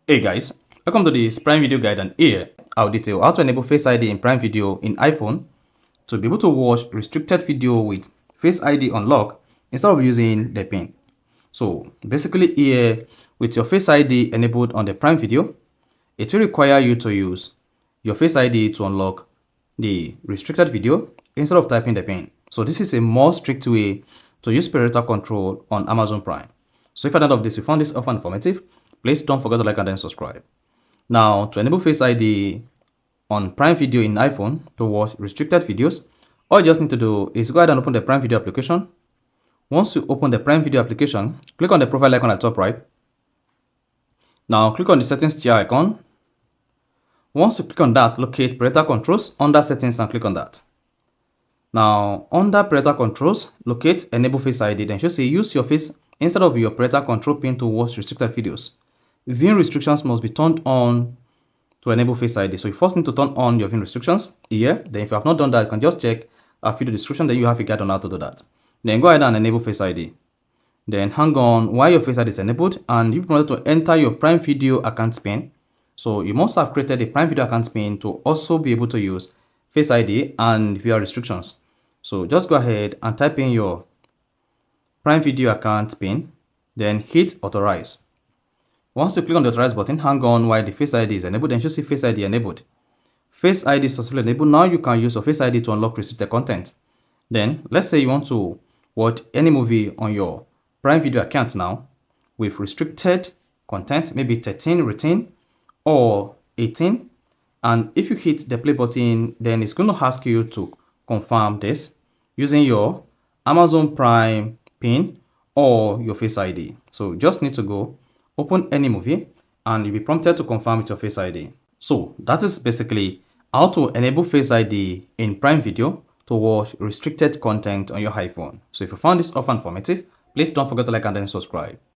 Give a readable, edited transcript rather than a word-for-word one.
Hey guys, welcome to this Prime Video Guide, and here I'll detail how to enable Face ID in Prime Video in iPhone to be able to watch restricted video with Face ID unlocked instead of using the pin. So basically here, with your Face ID enabled on the Prime Video, it will require you to use your Face ID to unlock the restricted video instead of typing the pin. So this is a more strict way to use parental control on Amazon Prime. So if at the end of this you found this offer informative, please don't forget to like and then subscribe. Now, to enable Face ID on Prime Video in iPhone to watch restricted videos, all you just need to do is go ahead and open the Prime Video application. Once you open the Prime Video application, click on the profile icon at the top right. Now, click on the settings gear icon. Once you click on that, locate parental controls under settings and click on that. Now, under parental controls, locate enable Face ID. Then you should say use your face instead of your parental control pin to watch restricted videos. Viewing restrictions must be turned on to enable Face ID. So you first need to turn on your viewing restrictions here. Then if you have not done that, you can just check a video description. Then you have a guide on how to do that. Then go ahead and enable Face ID. Then hang on while your Face ID is enabled, and you'll be prompted to enter your Prime Video account PIN. So you must have created a Prime Video account PIN to also be able to use Face ID and viewer restrictions. So just go ahead and type in your Prime Video account PIN, then hit authorize. Once you click on the authorize button, hang on while the Face ID is enabled, then you should see Face ID enabled. Face ID is successfully enabled. Now you can use your Face ID to unlock restricted content. Then let's say you want to watch any movie on your Prime Video account now with restricted content, maybe 13 rating or 18. And if you hit the play button, then it's going to ask you to confirm this using your Amazon Prime PIN or your Face ID. So you just need to go open any movie and you'll be prompted to confirm with your Face ID. So that is basically how to enable Face ID in Prime Video to watch restricted content on your iPhone. So if you found this offer informative, please don't forget to like and then subscribe.